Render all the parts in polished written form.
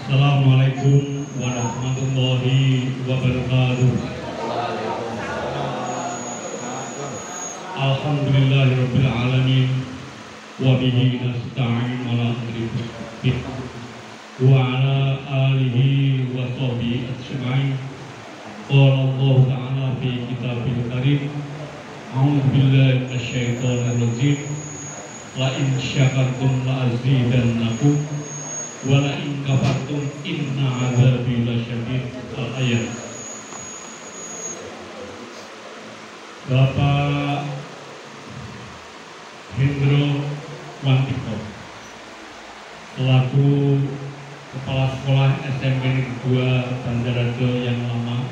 Assalamualaikum warahmatullahi wabarakatuh. Alhamdulillahirabbil alamin wa bihi nasta'in ala amri wa ala alihi wa sahbihi ajma'in. Qala Allah ta'ala fi kitabil karim, a'udzu billahi minasyaitonir rajim, la in syakartum la azidannakum wa la in kafartum inna 'adzabi lasyadid. Al-ayat. Bapak Hendro Wantiko selaku Kepala Sekolah SMP Negeri 2 Banjarnegara yang lama,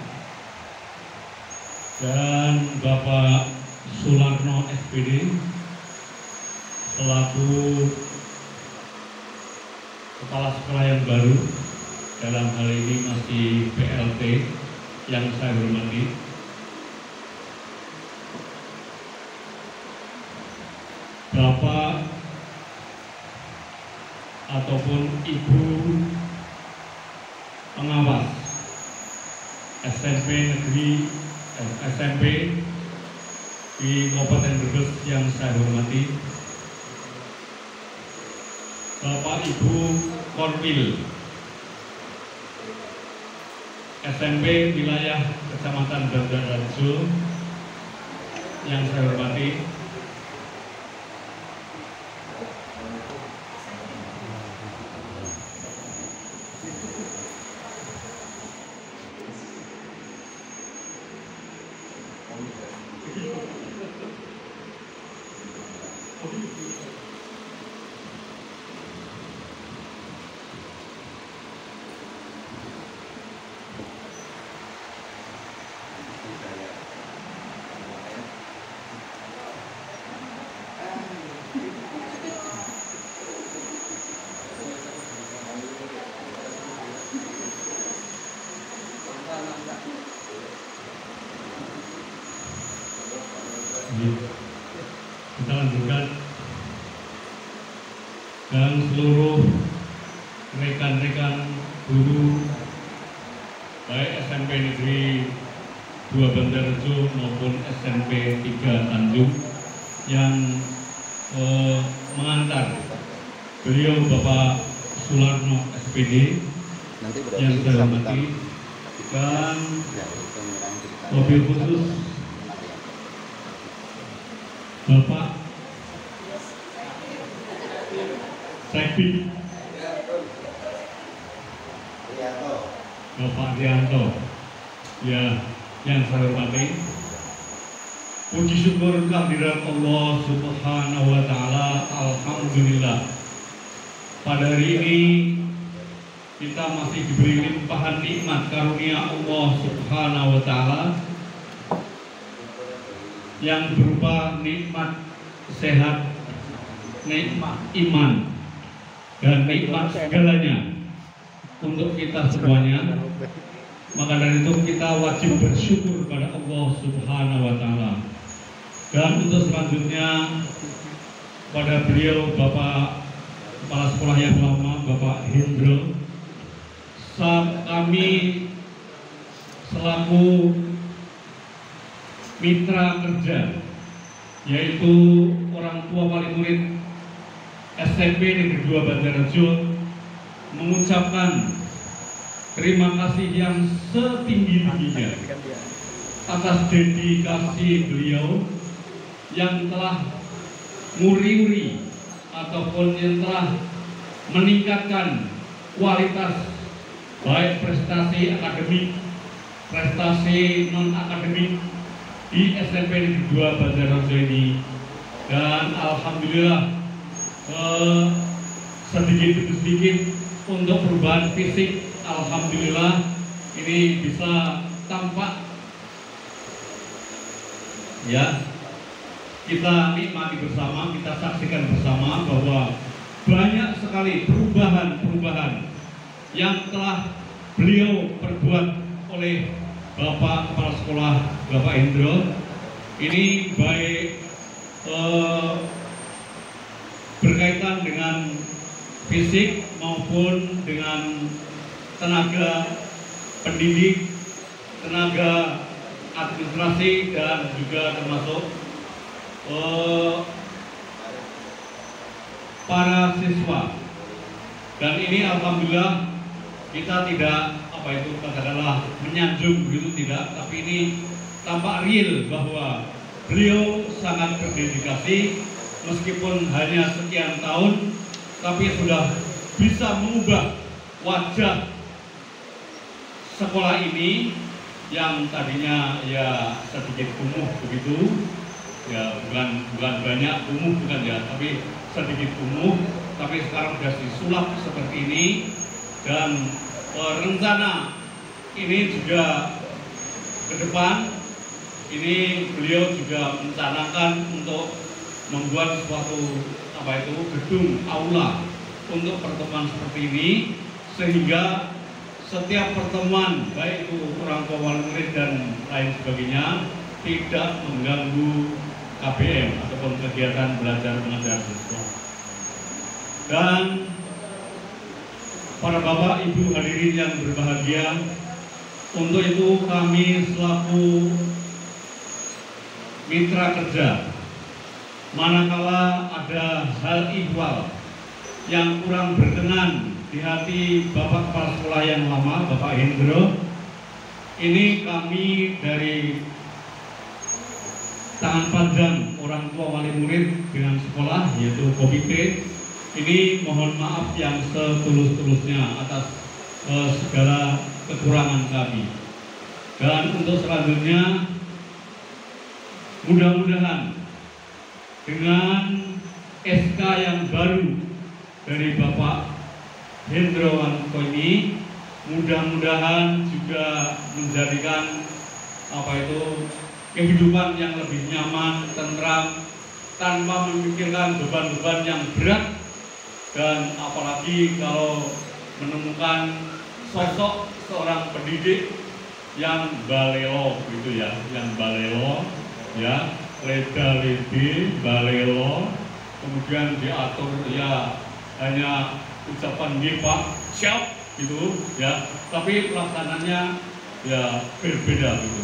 dan Bapak Sularno SPD selaku Kepala Sekolah yang baru, dalam hal ini masih PLT, yang saya hormati. Bapak ataupun Ibu pengawas SMP di Kabupaten Brebes yang saya hormati, Bapak Ibu Korwil SMP wilayah Kecamatan Banjarnegara yang saya hormati, kita lanjutkan, dan seluruh rekan-rekan guru baik SMP Negeri 2 Banjarnegara maupun SMP 3 Tanjung yang mengantar beliau Bapak Sularno SPD yang saya hormati, dan mobil khusus Bapak Sekbi Bapak Rianto, ya, yang saya hormati. Puji syukur kehadirat Allah Subhanahu wa Ta'ala. Alhamdulillah, pada hari ini kita masih diberi limpahan nikmat karunia Allah Subhanahu wa Ta'ala yang berupa nikmat sehat, nikmat iman, dan nikmat segalanya untuk kita semuanya. Maka dari itu kita wajib bersyukur pada Allah Subhanahu wa Ta'ala. Dan untuk selanjutnya pada beliau Bapak Kepala Sekolah yang lama, Bapak Hendro, kami selaku mitra kerja, yaitu orang tua wali murid SMP Negeri 2 Banjarnegara, mengucapkan terima kasih yang setinggi-tingginya atas dedikasi beliau yang telah nguri-nguri ataupun yang telah meningkatkan kualitas baik prestasi akademik, prestasi non-akademik di SMP Negeri 2 Banjarnegara ini. Dan alhamdulillah sedikit demi sedikit untuk perubahan fisik, alhamdulillah ini bisa tampak, ya, kita nikmati bersama, kita saksikan bersama bahwa banyak sekali perubahan-perubahan yang telah beliau perbuat oleh Bapak Kepala Sekolah Bapak Hendro. Ini baik berkaitan dengan fisik maupun dengan tenaga pendidik, tenaga administrasi, dan juga termasuk para siswa. Dan ini alhamdulillah kita tidak katakanlah menyanjung begitu, tidak, tapi ini tampak real bahwa beliau sangat berdedikasi meskipun hanya sekian tahun, tapi sudah bisa mengubah wajah sekolah ini yang tadinya ya sedikit kumuh begitu, ya bukan banyak kumuh, bukan ya, tapi sedikit kumuh, tapi sekarang sudah disulap seperti ini. Dan rencana ini juga ke depan ini beliau juga mencanangkan untuk membuat suatu gedung aula untuk pertemuan seperti ini, sehingga setiap pertemuan baik itu orang tua wali murid dan lain sebagainya tidak mengganggu KBM ataupun kegiatan belajar mengajar siswa. Dan para bapak ibu hadirin yang berbahagia, untuk itu kami selaku mitra kerja, manakala ada hal ihwal yang kurang berkenan di hati Bapak Kepala Sekolah yang lama, Bapak Hendro, ini kami dari tangan panjang orang tua wali murid dengan sekolah, yaitu Komite, ini mohon maaf yang setulus-tulusnya atas segala kekurangan kami. Dan untuk selanjutnya, mudah-mudahan dengan SK yang baru dari Bapak Hendrawanto ini, mudah-mudahan juga menjadikan kehidupan yang lebih nyaman, tentram, tanpa memikirkan beban-beban yang berat. Dan apalagi kalau menemukan sosok seorang pendidik yang balelo gitu ya, yang balelo ya, leda-lede, balelo, kemudian diatur ya hanya ucapan nggih Pak, siap gitu ya, tapi pelaksananya ya berbeda gitu.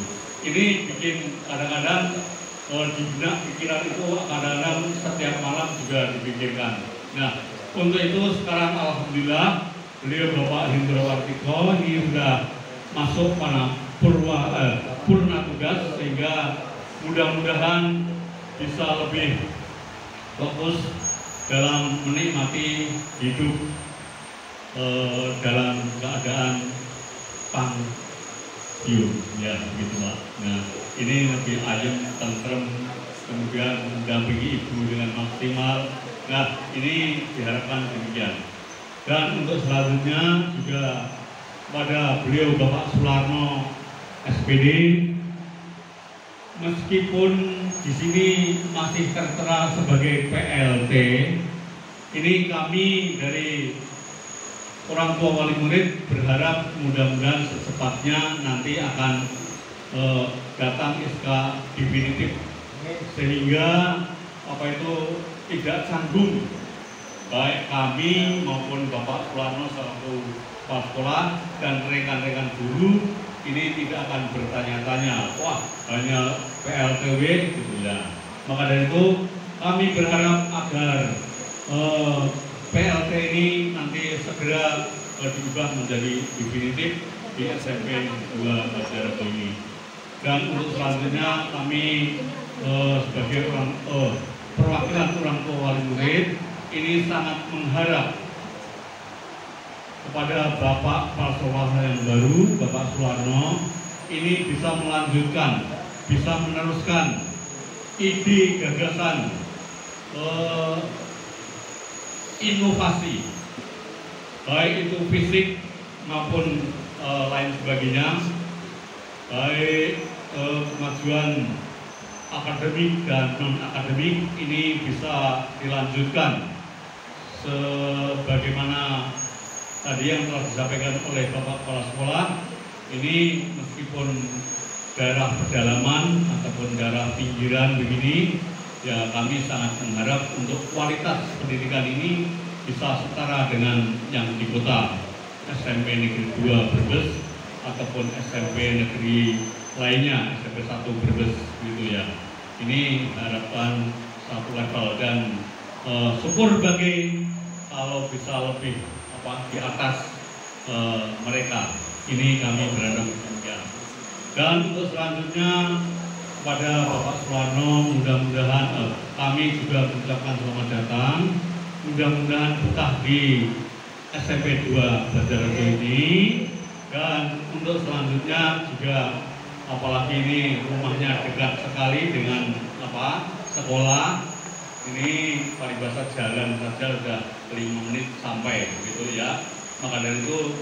Ini bikin kadang-kadang di benak pikiran itu kadang-kadang setiap malam juga dipikirkan. Nah, untuk itu sekarang alhamdulillah beliau Bapak Hendrawanto ini sudah masuk pada purna tugas, sehingga mudah-mudahan bisa lebih fokus dalam menikmati hidup dalam keadaan panggium ya gitu Pak. Nah, ini lebih ayem, tentrem, kemudian mendampingi ibu dengan maksimal. Nah, ini diharapkan demikian. Dan untuk selanjutnya juga pada beliau Bapak Sularno SPD, meskipun di sini masih tertera sebagai PLT, ini kami dari orang tua wali murid berharap mudah-mudahan secepatnya nanti akan datang SK definitif, sehingga tidak canggung baik kami maupun Bapak Sularno selaku kepala sekolah dan rekan-rekan guru ini tidak akan bertanya-tanya, wah hanya PLTW gitu ya. Maka dari itu kami berharap agar PLT ini nanti segera diubah menjadi definitif di SMP 2 Banjarnegara ini. Dan untuk selanjutnya kami sebagai perwakilan orang tua wali murid ini sangat mengharap kepada Bapak Kepala Sekolah yang baru, Bapak Sularno, ini bisa melanjutkan, bisa meneruskan ide gagasan inovasi, baik itu fisik maupun lain sebagainya, baik kemajuan akademik dan non-akademik ini bisa dilanjutkan sebagaimana tadi yang telah disampaikan oleh Bapak Kepala Sekolah. Ini meskipun daerah pedalaman ataupun daerah pinggiran begini, ya kami sangat mengharap untuk kualitas pendidikan ini bisa setara dengan yang di kota. SMP Negeri 2 Brebes ataupun SMP Negeri lainnya, SMP 1 Brebes gitu ya. Ini harapan satu level dan syukur bagi kalau bisa lebih di atas mereka. Ini kami berharap demikian. Dan untuk selanjutnya kepada Bapak Suwarno, mudah-mudahan kami juga mengucapkan selamat datang. Mudah-mudahan betah di SMP 2 Banjarnegara ini. Dan untuk selanjutnya juga, apalagi ini rumahnya dekat sekali dengan sekolah. Ini paribasa jalan saja sudah 5 menit sampai gitu ya. Maka dari itu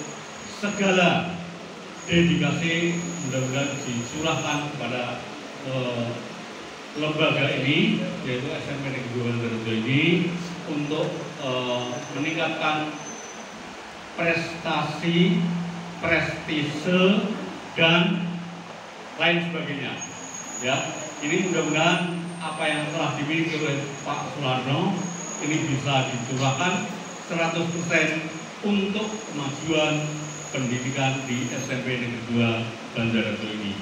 segala dedikasi mudah-mudahan dicurahkan kepada lembaga ini, yaitu SMP Negeri 2 Banjarnegara ini, untuk meningkatkan prestasi, prestise dan lain sebagainya. Ya, ini mudah-mudahan apa yang telah dimiliki oleh Pak Suwarno ini bisa dicurahkan 100% untuk kemajuan pendidikan di SMP Negeri 2 Banjarnegara ini.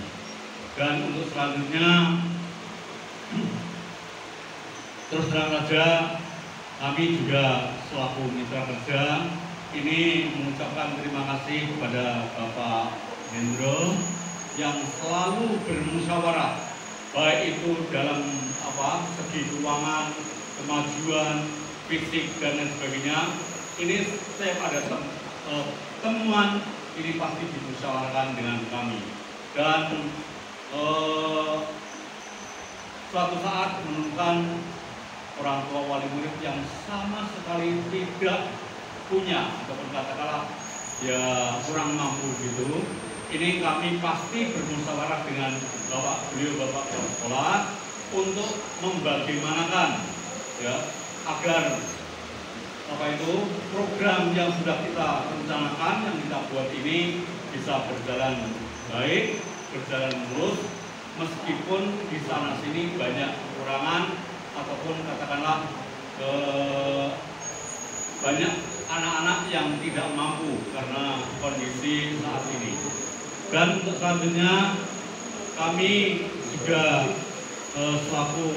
Dan untuk selanjutnya, terus terang saja kami juga selaku mitra kerja ini mengucapkan terima kasih kepada Bapak Hendro yang selalu bermusyawarah, baik itu dalam segi keuangan, kemajuan, fisik dan lain sebagainya. Ini setiap ada temuan ini pasti dimusyawarahkan dengan kami. Dan suatu saat menemukan orang tua wali murid yang sama sekali tidak punya ataupun katakanlah ya kurang mampu gitu, ini kami pasti bermusyawarah dengan bapak kepala sekolah untuk membagaimanakan ya agar program yang sudah kita rencanakan, yang kita buat ini bisa berjalan baik, berjalan mulus, meskipun di sana sini banyak kekurangan ataupun katakanlah banyak anak-anak yang tidak mampu karena kondisi saat ini. Dan untuk selanjutnya kami juga selaku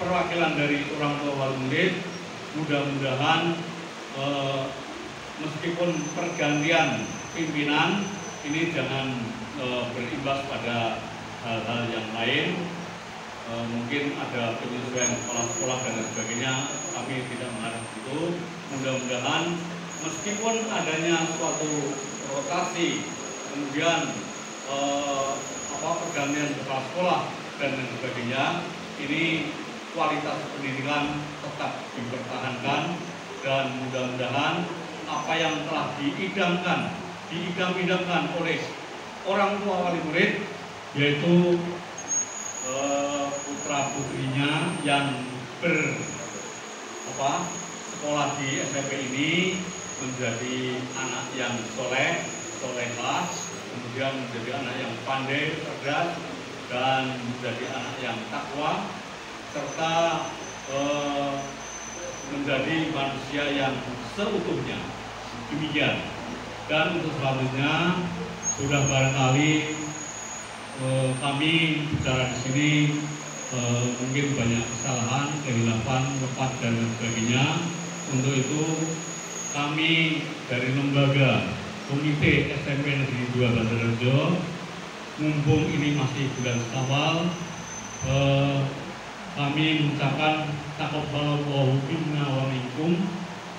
perwakilan dari orang tua wali murid, mudah-mudahan meskipun pergantian pimpinan ini jangan berimbas pada hal-hal yang lain. Mungkin ada penyesuaian kepala sekolah dan lain sebagainya, kami tidak mengharap itu. Mudah-mudahan meskipun adanya suatu rotasi, kemudian pergantian kepala sekolah dan lain sebagainya, ini kualitas pendidikan tetap dipertahankan dan mudah-mudahan apa yang telah diidam-idamkan oleh orang tua wali murid, yaitu putra putrinya yang sekolah di SMP ini menjadi anak yang solehah, kemudian menjadi anak yang pandai, cerdas, dan menjadi anak yang takwa, serta menjadi manusia yang seutuhnya. Demikian. Dan untuk selanjutnya sudah barangkali kami bicara di sini mungkin banyak kesalahan, kehilapan, lepas dan sebagainya. Untuk itu kami dari lembaga Komite SMP Negeri 2 Banjarnegara, mumpung ini masih bulan Syawal, kami mengucapkan taqabbalallahu minna wa minkum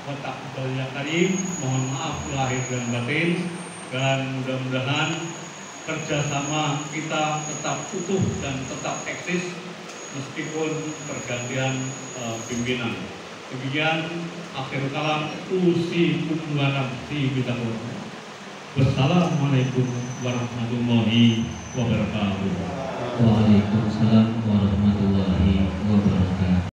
wa taqabbal ya karim. Mohon maaf lahir dan batin, dan mudah-mudahan kerjasama kita tetap utuh dan tetap eksis meskipun pergantian pimpinan. Demikian akhir kalam, usikum wa nafsi bitaqwa. Wassalamualaikum warahmatullahi wabarakatuh. Waalaikumsalam warahmatullahi wabarakatuh.